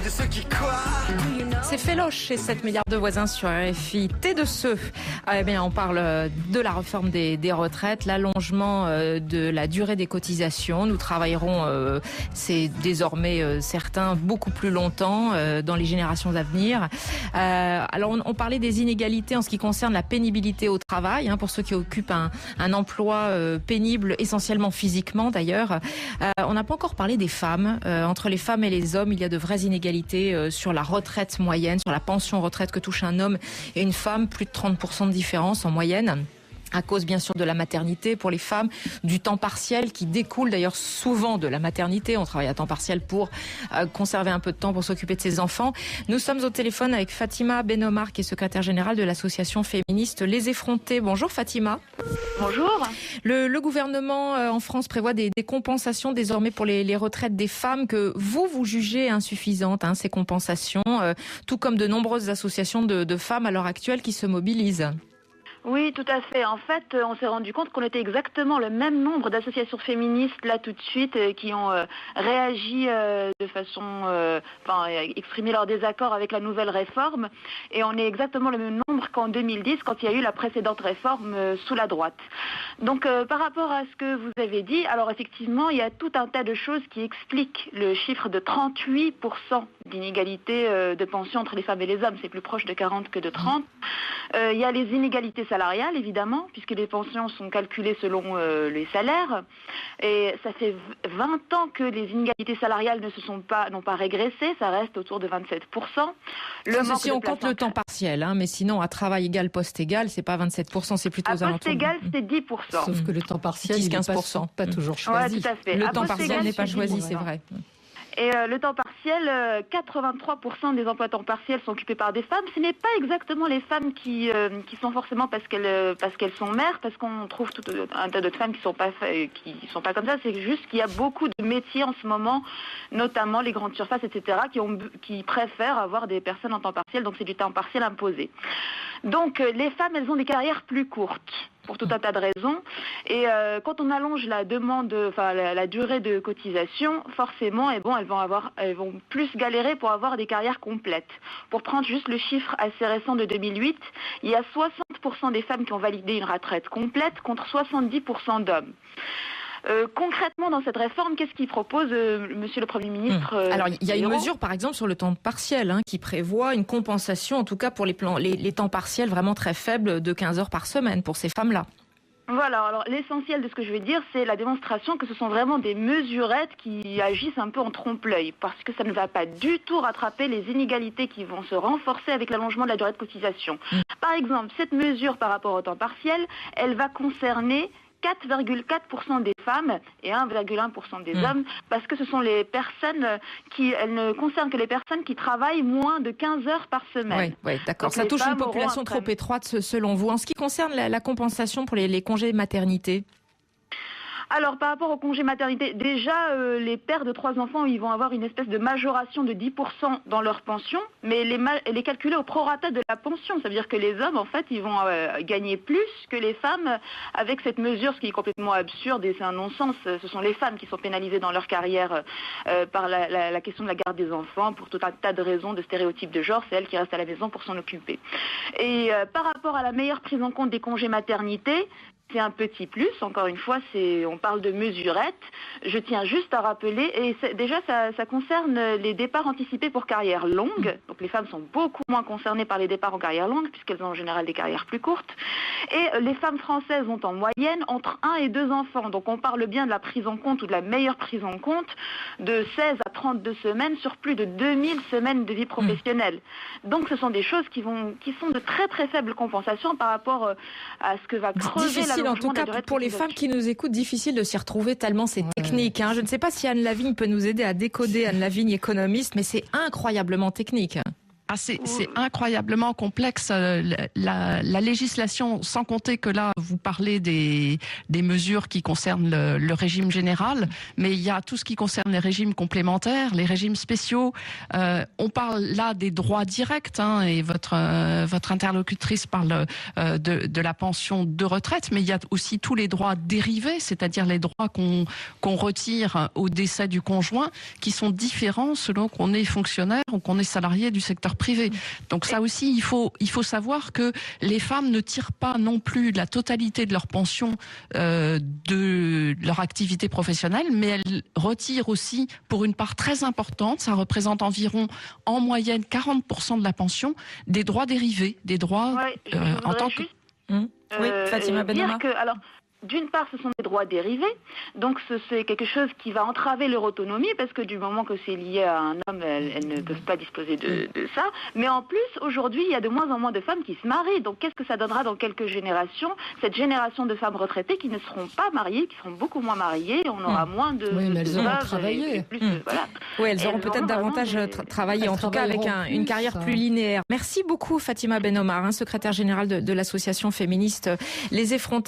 de ceux qui quoi. C'est Féloche chez 7 milliards de voisins sur RFI. T'es de ceux. Eh bien, on parle de la réforme des retraites, l'allongement de la durée des cotisations. Nous travaillerons, c'est désormais certains, beaucoup plus longtemps dans les générations à venir. Alors, on parlait des inégalités en ce qui concerne la pénibilité au travail, pour ceux qui occupent un emploi pénible, essentiellement physiquement d'ailleurs. On n'a pas encore parlé des femmes. Entre les femmes et les hommes, il y a de vraies inégalités sur la retraite moyenne, sur la pension retraite que touche un homme et une femme, plus de 30% de différence en moyenne. À cause bien sûr de la maternité pour les femmes, du temps partiel qui découle d'ailleurs souvent de la maternité. On travaille à temps partiel pour conserver un peu de temps pour s'occuper de ses enfants. Nous sommes au téléphone avec Fatima Benomar, qui est secrétaire générale de l'association féministe Les Effrontés. Bonjour Fatima. Bonjour. Le gouvernement en France prévoit des compensations désormais pour les retraites des femmes que vous jugez insuffisantes, ces compensations, tout comme de nombreuses associations de femmes à l'heure actuelle qui se mobilisent. Oui, tout à fait. En fait, on s'est rendu compte qu'on était exactement le même nombre d'associations féministes là tout de suite qui ont réagi de façon, exprimé leur désaccord avec la nouvelle réforme. Et on est exactement le même nombre qu'en 2010, quand il y a eu la précédente réforme sous la droite. Donc, par rapport à ce que vous avez dit, alors effectivement, il y a tout un tas de choses qui expliquent le chiffre de 38% d'inégalité de pension entre les femmes et les hommes. C'est plus proche de 40 que de 30. Il y a les inégalités salariales, évidemment, puisque les pensions sont calculées selon les salaires. Et ça fait 20 ans que les inégalités salariales n'ont pas régressé, ça reste autour de 27%. Si on compte le temps partiel, mais sinon, à travail égal, poste égal, c'est pas 27%, c'est plutôt aux alentours. À poste égal, c'est 10%. Sauf que le temps partiel, 10-15%. Pas toujours choisi. Ouais, tout à fait. Le temps partiel n'est pas choisi, c'est vrai. Et le temps partiel, 83% des emplois temps partiel sont occupés par des femmes. Ce n'est pas exactement les femmes qui sont forcément parce qu'elles sont mères, parce qu'on trouve tout un tas d'autres femmes qui sont pas comme ça. C'est juste qu'il y a beaucoup de métiers en ce moment, notamment les grandes surfaces, etc., qui préfèrent avoir des personnes en temps partiel. Donc c'est du temps partiel imposé. Donc les femmes, elles ont des carrières plus courtes, pour tout un tas de raisons. Et quand on allonge la durée de cotisation, forcément, elles vont plus galérer pour avoir des carrières complètes. Pour prendre juste le chiffre assez récent de 2008, il y a 60% des femmes qui ont validé une retraite complète contre 70% d'hommes. Concrètement, dans cette réforme, qu'est-ce qu'il propose, Monsieur le Premier ministre Alors, il y a une mesure, par exemple, sur le temps partiel, qui prévoit une compensation, en tout cas pour les temps partiels vraiment très faibles de 15 heures par semaine pour ces femmes-là. Voilà, alors l'essentiel de ce que je vais dire, c'est la démonstration que ce sont vraiment des mesurettes qui agissent un peu en trompe-l'œil, parce que ça ne va pas du tout rattraper les inégalités qui vont se renforcer avec l'allongement de la durée de cotisation. Par exemple, cette mesure par rapport au temps partiel, elle va concerner 4,4% des femmes et 1,1% des hommes, parce que ce sont les personnes elle ne concerne que les personnes qui travaillent moins de 15 heures par semaine. Oui, d'accord. Donc, ça touche une population trop étroite selon vous. En ce qui concerne la compensation pour les congés maternité? Alors, par rapport au congé maternité, déjà, les pères de 3 enfants, ils vont avoir une espèce de majoration de 10% dans leur pension, mais elle est calculée au prorata de la pension. Ça veut dire que les hommes, en fait, ils vont gagner plus que les femmes avec cette mesure, ce qui est complètement absurde et c'est un non-sens. Ce sont les femmes qui sont pénalisées dans leur carrière par la question de la garde des enfants, pour tout un tas de raisons, de stéréotypes de genre. C'est elles qui restent à la maison pour s'en occuper. Et par rapport à la meilleure prise en compte des congés maternité, c'est un petit plus, encore une fois, on parle de mesurettes. Je tiens juste à rappeler, et déjà ça concerne les départs anticipés pour carrière longue. Donc les femmes sont beaucoup moins concernées par les départs en carrière longue, puisqu'elles ont en général des carrières plus courtes. Et les femmes françaises ont en moyenne entre 1 et 2 enfants. Donc on parle bien de la prise en compte ou de la meilleure prise en compte de 16 à 32 semaines sur plus de 2000 semaines de vie professionnelle. Donc ce sont des choses qui sont de très très faibles compensations par rapport à ce que va creuser la en tout cas, pour les femmes qui nous écoutent, difficile de s'y retrouver tellement c'est technique. Je ne sais pas si Anne Lavigne peut nous aider à décoder, Anne Lavigne, économiste, mais c'est incroyablement technique. c'est incroyablement complexe. La législation, sans compter que là, vous parlez des mesures qui concernent le régime général, mais il y a tout ce qui concerne les régimes complémentaires, les régimes spéciaux. On parle là des droits directs, et votre interlocutrice parle de la pension de retraite, mais il y a aussi tous les droits dérivés, c'est-à-dire les droits qu'on retire au décès du conjoint, qui sont différents selon qu'on est fonctionnaire ou qu'on est salarié du secteur privé. Donc ça aussi, il faut savoir que les femmes ne tirent pas non plus la totalité de leur pension de leur activité professionnelle, mais elles retirent aussi pour une part très importante, ça représente environ en moyenne 40% de la pension, des droits dérivés, des droits en tant que... Oui, Fatima Ben-Omar. D'une part, ce sont des droits dérivés, donc c'est quelque chose qui va entraver leur autonomie, parce que du moment que c'est lié à un homme, elles ne peuvent pas disposer de ça. Mais en plus, aujourd'hui, il y a de moins en moins de femmes qui se marient. Donc qu'est-ce que ça donnera dans quelques générations? Cette génération de femmes retraitées qui ne seront pas mariées, qui seront beaucoup moins mariées, on aura moins de... Oui, mais elles auront travaillé. Oui, elles auront peut-être davantage travaillé, en tout cas avec une carrière plus linéaire. Merci beaucoup Fatima Ben-Omar, secrétaire générale de l'association féministe Les Effrontés.